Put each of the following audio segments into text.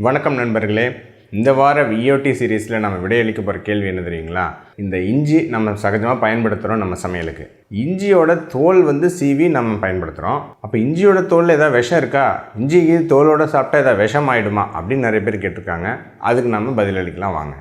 வணக்கம் நண்பர்களே. இந்த வார விஓடி சீரீஸில் நம்ம விடையளிக்க போகிற கேள்வி என்ன தெரியுங்களா? இந்த இஞ்சி நம்ம சகஜமாக பயன்படுத்துகிறோம் நம்ம சமையலுக்கு. இஞ்சியோட தோல் சீவி நம்ம பயன்படுத்துகிறோம். அப்போ இஞ்சியோட தோலில் ஏதாவது விஷம் இருக்கா? இஞ்சிக்கு தோலோடு சாப்பிட்டா ஏதாவது விஷம் ஆகிடுமா அப்படின்னு நிறைய பேர் கேட்டிருக்காங்க. அதுக்கு நம்ம பதிலளிக்கலாம் வாங்க.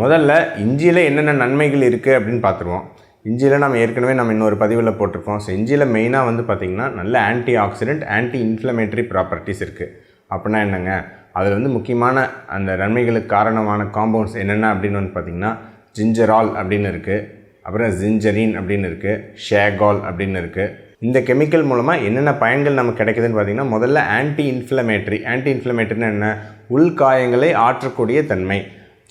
முதல்ல இஞ்சியில் என்னென்ன நன்மைகள் இருக்குது அப்படின்னு பார்த்துருவோம். இஞ்சியில் நம்ம ஏற்கனவே இன்னொரு பதிவில் போட்டிருக்கோம். ஸோ இஞ்சியில் மெயினாக பார்த்திங்கன்னா நல்ல anti accident, anti inflammatory properties இருக்குது. அப்படின்னா என்னங்க, அதில் முக்கியமான அந்த நன்மைகளுக்கு காரணமான காம்பவுண்ட்ஸ் என்னென்ன அப்படின்னு பார்த்திங்கன்னா ஜிஞ்சரால் அப்படின்னு இருக்குது, அப்புறம் ஜிஞ்சரின் அப்படின்னு இருக்குது, ஷேகால் அப்படின்னு இருக்குது. இந்த கெமிக்கல் மூலமாக என்னென்ன பயன்கள் நமக்கு கிடைக்குதுன்னு பார்த்திங்கன்னா, முதல்ல ஆன்டி இன்ஃப்ளமேட்டரின்னு என்ன, உள்காயங்களை ஆற்றக்கூடிய தன்மை.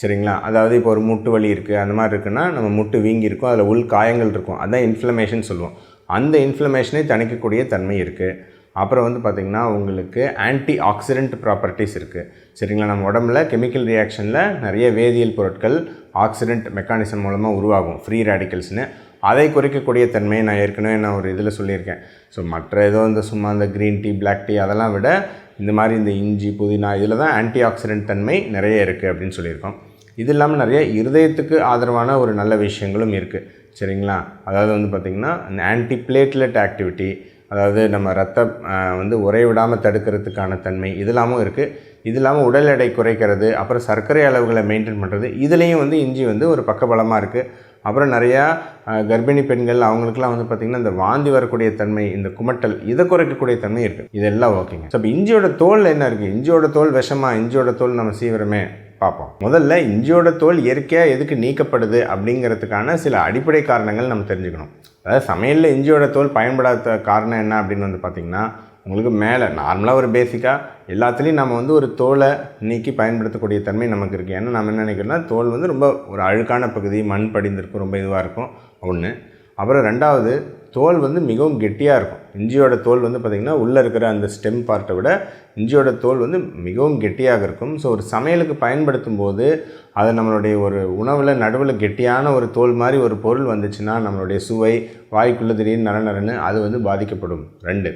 சரிங்களா? அதாவது இப்போ ஒரு முட்டு வலி இருக்குது, அந்த மாதிரி இருக்குன்னா நம்ம முட்டு வீங்கி இருக்கும், அதில் உள் காயங்கள் இருக்கும், அதுதான் இன்ஃப்ளமேஷன் சொல்லுவோம். அந்த இன்ஃப்ளமேஷனை தணிக்கக்கூடிய தன்மை இருக்குது. அப்புறம் பார்த்திங்கன்னா உங்களுக்கு ஆன்டி ஆக்சிடென்ட் ப்ராப்பர்ட்டிஸ் இருக்குது. சரிங்களா? நம்ம உடம்புல கெமிக்கல் ரியாக்ஷனில் நிறைய வேதியியல் பொருட்கள் ஆக்சிடென்ட் மெக்கானிசம் மூலமாக உருவாகும், ஃப்ரீ ரேடிக்கல்ஸ்னு. அதை குறைக்கக்கூடிய தன்மையை நான் ஏற்கனவே ஒரு இதில் சொல்லியிருக்கேன். ஸோ மற்ற ஏதோ சும்மா இந்த க்ரீன் டீ, பிளாக் டீ அதெல்லாம் விட இந்த மாதிரி இந்த இஞ்சி, புதினா இதில் தான் ஆன்டி ஆக்சிடென்ட் தன்மை நிறைய இருக்குது அப்படின்னு சொல்லியிருக்கோம். இது இல்லாமல் நிறைய இருதயத்துக்கு ஆதரவான ஒரு நல்ல விஷயங்களும் இருக்குது. சரிங்களா? அதாவது பார்த்திங்கன்னா ஆன்டி பிளேட்லெட் ஆக்டிவிட்டி, அதாவது நம்ம ரத்தம் உறைவிடாமல் தடுக்கிறதுக்கான தன்மை இதெல்லாமும் இருக்குது. இது இல்லாமல் உடல் எடை குறைக்கிறது, அப்புறம் சர்க்கரை அளவுகளை மெயின்டைன் பண்ணுறது, இதுலேயும் இஞ்சி ஒரு பக்கபலமாக இருக்குது. அப்புறம் நிறையா கர்ப்பிணி பெண்கள் அவங்களுக்குலாம் பார்த்திங்கன்னா இந்த வாந்தி வரக்கூடிய தன்மை, இந்த குமட்டல், இதை குறைக்கக்கூடிய தன்மை இருக்குது. இதெல்லாம் ஓகேங்க. ஸோ இப்போ இஞ்சியோட தோல் என்ன இருக்குது? இஞ்சியோட தோல் விஷமா? இஞ்சியோட தோல் நம்ம சீவிரமே பார்ப்போம். முதல்ல இஞ்சியோட தோல் இயற்கையாக எதுக்கு நீக்கப்படுது அப்படிங்கிறதுக்கான சில அடிப்படை காரணங்கள் நம்ம தெரிஞ்சுக்கணும். அதாவது சமையலில் இஞ்சியோட தோல் பயன்படாத காரணம் என்ன அப்படின்னு பார்த்திங்கன்னா, உங்களுக்கு மேலே நார்மலாக ஒரு பேசிக்காக எல்லாத்துலேயும் நம்ம ஒரு தோலை நீக்கி பயன்படுத்தக்கூடிய தன்மை நமக்கு இருக்குது. ஏன்னா நம்ம என்ன நினைக்கிறோம்னா, தோல் ரொம்ப ஒரு அழுக்கான பகுதி, மண் படிந்திருக்கும், ரொம்ப இதுவாக இருக்கும் ஒன்று. அப்புறம் ரெண்டாவது, தோல் மிகவும் கெட்டியாக இருக்கும். இஞ்சியோட தோல் பார்த்திங்கன்னா உள்ளே இருக்கிற அந்த ஸ்டெம் பார்ட்டை விட இஞ்சியோட தோல் மிகவும் கெட்டியாக இருக்கும். ஸோ ஒரு சமையலுக்கு பயன்படுத்தும் போது அதை நம்மளுடைய ஒரு உணவில் நடுவில் கெட்டியான ஒரு தோல் மாதிரி ஒரு பொருள் வந்துச்சுன்னா நம்மளுடைய சுவை, வாய்க்குள்ளே திடீர்னு நரநரன்னு அது பாதிக்கப்படும். 2.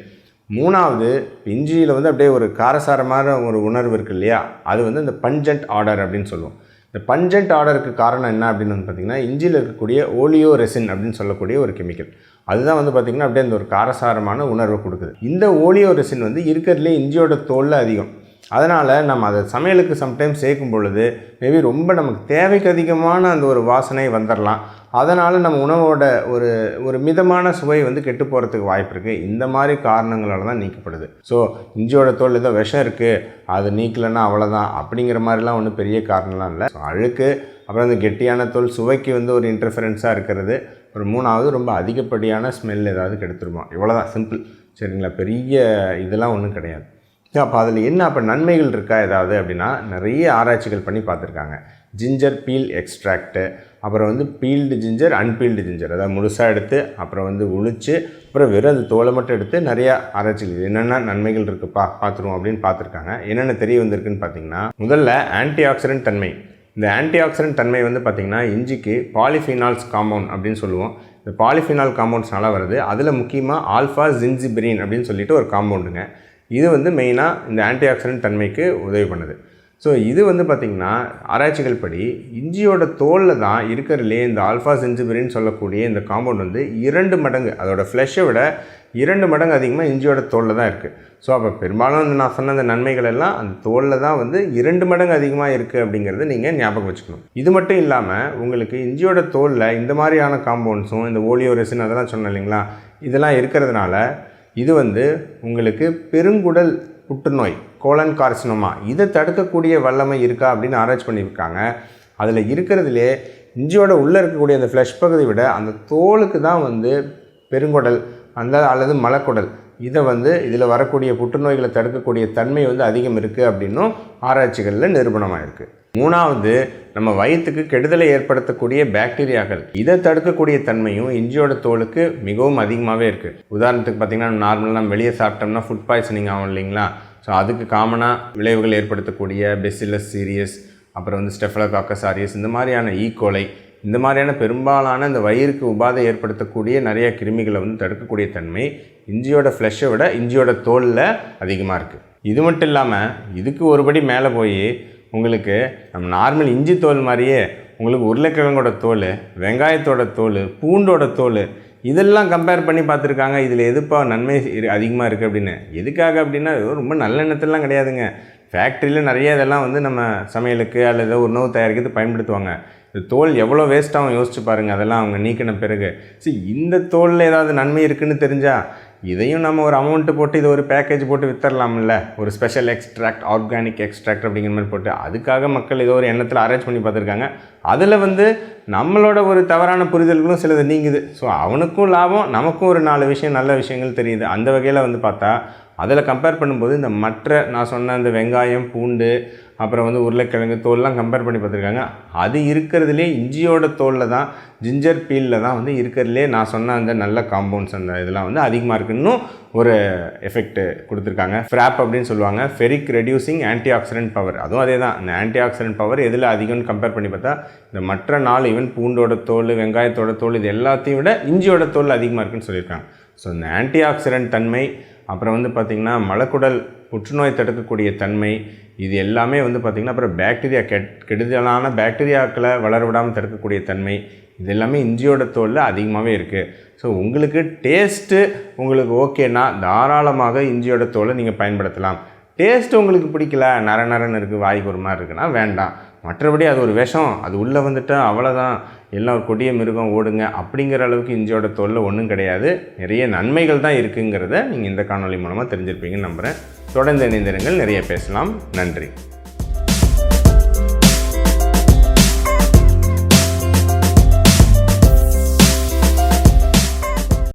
மூணாவது, இஞ்சியில் அப்படியே ஒரு காரசாரமான ஒரு உணர்வு இருக்குது இல்லையா, அது இந்த பஞ்சன்ட் ஆர்டர் அப்படின்னு சொல்லுவோம். இந்த பஞ்சன்ட் ஆர்டருக்கு காரணம் என்ன அப்படின்னு பார்த்திங்கன்னா, இஞ்சியில் இருக்கக்கூடிய ஓலியோ ரெசின் அப்படின்னு சொல்லக்கூடிய ஒரு கெமிக்கல். அதுதான் பார்த்திங்கன்னா அப்படியே அந்த ஒரு காரசாரமான உணர்வை கொடுக்குது. இந்த ஓலியோ ரெசின் இருக்கிறதுலே இஞ்சியோட தோலில் அதிகம். அதனால் நம்ம அதை சமையலுக்கு சம்டைம்ஸ் சேர்க்கும் பொழுது மேபி ரொம்ப நமக்கு தேவைக்கு அதிகமான அந்த ஒரு வாசனை வந்துடலாம். அதனால் நம்ம உணவோட ஒரு மிதமான சுவை கெட்டு போகிறதுக்கு வாய்ப்பு இருக்குது. இந்த மாதிரி காரணங்களால் தான் நீக்கப்படுது. ஸோ இஞ்சியோட தோல் ஏதோ விஷம் இருக்குது, அது நீக்கலைன்னா அவ்வளோதான் அப்படிங்கிற மாதிரிலாம் ஒன்றும் பெரிய காரணம்லாம் இல்லை. ஸோ அழுக்கு, அப்புறம் அந்த கெட்டியான தோல் சுவைக்கு ஒரு இன்டர்ஃபரன்ஸாக இருக்கிறது. ஒரு மூணாவது, ரொம்ப அதிகப்படியான ஸ்மெல் ஏதாவது கெடுத்துருமா, இவ்வளோதான், சிம்பிள். சரிங்களா? பெரிய இதெல்லாம் ஒன்றும் கிடையாது. அப்போ அதில் என்ன அப்போ நன்மைகள் இருக்கா ஏதாவது அப்படின்னா, நிறைய ஆராய்ச்சிகள் பண்ணி பார்த்துருக்காங்க. ஜிஞ்சர் பீல் எக்ஸ்ட்ராக்ட்டு, அப்புறம் பீல்டு ஜிஞ்சர், அன்பீல்டு ஜிஞ்சர், அதாவது முழுசாக எடுத்து அப்புறம் உளிச்சு அப்புறம் வெறும் அந்த தோலை மட்டும் எடுத்து நிறையா ஆராய்ச்சிகள் என்னென்ன நன்மைகள் இருக்குப்பா பார்த்துருவோம் அப்படின்னு பார்த்துருக்காங்க. என்னென்ன தெரிய வந்திருக்குன்னு பார்த்தீங்கன்னா, முதல்ல ஆன்டி ஆக்சிடென்ட் தன்மை. இந்த ஆன்டி ஆக்சிடென்ட் தன்மை பார்த்திங்கன்னா இஞ்சிக்கு பாலிஃபினால்ஸ் காம்பவுண்ட் அப்படின்னு சொல்லுவோம். இந்த பாலிஃபினால் காம்பவுண்ட்ஸ்னால வருது. அதில் முக்கியமாக ஆல்ஃபா ஜின்ஜிபிரின் அப்படின்னு சொல்லிட்டு ஒரு காம்பவுண்டுங்க. இது மெயினாக இந்த ஆன்டி ஆக்சிடென்ட் தன்மைக்கு உதவி பண்ணுது. ஸோ இது பார்த்திங்கன்னா ஆராய்ச்சிகள் படி இஞ்சியோட தோலில் தான் இருக்கிறதுலே இந்த ஆல்ஃபா ஜின்ஜிபிரின்னு சொல்லக்கூடிய இந்த காம்பவுண்ட் 2 மடங்கு, அதோட ஃப்ளஷை விட 2 மடங்கு அதிகமாக இஞ்சியோட தோலில் தான் இருக்குது. ஸோ அப்போ பெரும்பாலும் நான் சொன்ன அந்த நன்மைகள் எல்லாம் அந்த தோலில் தான் 2 மடங்கு அதிகமாக இருக்குது அப்படிங்கிறத நீங்கள் ஞாபகம் வச்சுக்கணும். இது மட்டும் இல்லாமல் உங்களுக்கு இஞ்சியோட தோலில் இந்த மாதிரியான காம்பவுண்ட்ஸும், இந்த ஓலியோ ரெசின் அதெல்லாம் சொன்னேன் இல்லைங்களா, இதெல்லாம் இருக்கிறதுனால இது உங்களுக்கு பெருங்குடல் புற்றுநோய், கோலன் கார்சினோமா, இதை தடுக்கக்கூடிய வல்லமை இருக்கா அப்படின்னு ஆராய்ச்சி பண்ணியிருக்காங்க. அதில் இருக்கிறதுலே இஞ்சியோட உள்ளே இருக்கக்கூடிய அந்த ஃப்ளஷ் பகுதியை விட அந்த தோலுக்கு தான் பெருங்குடல் அல்லது மலக்குடல், இதை இதில் வரக்கூடிய புற்றுநோய்களை தடுக்கக்கூடிய தன்மை அதிகம் இருக்குது அப்படின்னும் ஆராய்ச்சிகளில் நிரூபணமாக இருக்குது. மூணாவது, நம்ம வயிற்றுக்கு கெடுதலை ஏற்படுத்தக்கூடிய பாக்டீரியாக்கள், இதை தடுக்கக்கூடிய தன்மையும் இஞ்சியோட தோலுக்கு மிகவும் அதிகமாகவே இருக்குது. உதாரணத்துக்கு பார்த்திங்கன்னா, நார்மலாக நம்ம வெளியே சாப்பிட்டோம்னா ஃபுட் பாய்சனிங் ஆகும் இல்லைங்களா. ஸோ அதுக்கு காமனாக விளைவுகள் ஏற்படுத்தக்கூடிய பெசிலஸ் சீரியஸ், அப்புறம் ஸ்டெஃபலோகாக்கஸ் ஆரியஸ், இந்த மாதிரியான ஈகோலை, இந்த மாதிரியான பெரும்பாலான இந்த வயிறுக்கு உபாதை ஏற்படுத்தக்கூடிய நிறைய கிருமிகளை வந்து தடுக்கக்கூடிய தன்மை இஞ்சியோட ஃப்ளஷை விட இஞ்சியோட தோலில் அதிகமாக இருக்குது. இது மட்டும் இல்லாமல் இதுக்கு ஒருபடி மேலே போய் உங்களுக்கு நம்ம நார்மல் இஞ்சி தோல் மாதிரியே உங்களுக்கு உருளைக்கிழங்கோட தோல், வெங்காயத்தோட தோல், பூண்டோட தோல் இதெல்லாம் கம்பேர் பண்ணி பார்த்துருக்காங்க. இதில் எதுப்பா நன்மை அதிகமாக இருக்குது அப்படின்னு. எதுக்காக அப்படின்னா ரொம்ப நல்ல எண்ணத்துலாம் கிடையாதுங்க. ஃபேக்ட்ரியில் நிறைய இதெல்லாம் வந்து நம்ம சமையலுக்கு அல்லது உணவு தயாரிக்கிறது பயன்படுத்துவாங்க. இந்த தோல் எவ்வளோ வேஸ்ட்டாகவும் யோசிச்சு பாருங்கள். அதெல்லாம் அவங்க நீக்கின பிறகு இந்த தோலில் ஏதாவது நன்மை இருக்குதுன்னு தெரிஞ்சால் இதையும் நம்ம ஒரு அமௌண்ட்டு போட்டு இது ஒரு பேக்கேஜ் போட்டு வித்தரலாம்ல. ஒரு ஸ்பெஷல் எக்ஸ்ட்ராக்ட், ஆர்கானிக் எக்ஸ்ட்ராக்ட் அப்படிங்கிற மாதிரி போட்டு அதுக்காக மக்கள் ஏதோ ஒரு எண்ணத்தில் அரேஞ்ச் பண்ணி பார்த்துருக்காங்க. அதில் வந்து நம்மளோட ஒரு தவறான புரிதல்களும் சிலது நீங்குது. ஸோ அவனுக்கும் லாபம், நமக்கும் ஒரு 4 விஷயம் நல்ல விஷயங்கள் தெரியுது. அந்த வகையில் வந்து பார்த்தா அதில் கம்பேர் பண்ணும்போது இந்த மற்ற நான் சொன்ன இந்த வெங்காயம், பூண்டு, அப்புறம் வந்து உருளைக்கிழங்கு தோல்லாம் கம்பேர் பண்ணி பார்த்துருக்காங்க. அது இருக்கிறதுலே இஞ்சியோட தோலில் தான், ஜிஞ்சர் பீலில் தான் வந்து இருக்கிறதுலே நான் சொன்ன அந்த நல்ல காம்பவுண்ட்ஸ் அந்த இதெல்லாம் வந்து அதிகமாக இருக்குன்னு ஒரு எஃபெக்ட் கொடுத்துருக்காங்க. ஃப்ராப் அப்படின்னு சொல்லுவாங்க, ferric reducing anti accident power. அதுவும் அதே தான். இந்த ஆன்டி ஆக்சிடென்ட் பவர் எதில் அதிகம்னு கம்பேர் பண்ணி பார்த்தா இந்த மற்ற 4 ஈவன் பூண்டோட தோல், வெங்காயத்தோட தோல் இது எல்லாத்தையும் விட இஞ்சியோட தோல் அதிகமாக இருக்குன்னு சொல்லியிருக்காங்க. ஸோ இந்த ஆன்டி ஆக்சிடென்ட் தன்மை, அப்புறம் வந்து பார்த்திங்கன்னா மலக்குடல் புற்றுநோய் தடுக்கக்கூடிய தன்மை, இது எல்லாமே வந்து பார்த்திங்கன்னா அப்புறம் பாக்டீரியா கெடுதலான பாக்டீரியாக்களை வளர விடாமல் தடுக்கக்கூடிய தன்மை, இது எல்லாமே இஞ்சியோட தோலில் அதிகமாகவே இருக்குது. ஸோ உங்களுக்கு டேஸ்ட்டு உங்களுக்கு ஓகேனா தாராளமாக இஞ்சியோட தோலை நீங்கள் பயன்படுத்தலாம். டேஸ்ட்டு உங்களுக்கு பிடிக்கல, நரன்னு இருக்குது, வாய்க்கு ஒரு மாதிரி இருக்குன்னா வேண்டாம். மற்றபடி அது ஒரு விஷம், அது உள்ளே வந்துட்டால் அவ்வளோதான், எல்லாம் ஒரு கொடிய மிருகம் ஓடுங்க அப்படிங்கிற அளவுக்கு இஞ்சியோட தோலில் ஒன்றும் கிடையாது. நிறைய நன்மைகள் தான் இருக்குங்கிறத நீங்கள் இந்த காணொலி மூலமாக தெரிஞ்சிருப்பீங்கன்னு நம்புகிறேன். தொடர்ந்து இணைந்திருங்கள், நிறைய பேசலாம். நன்றி.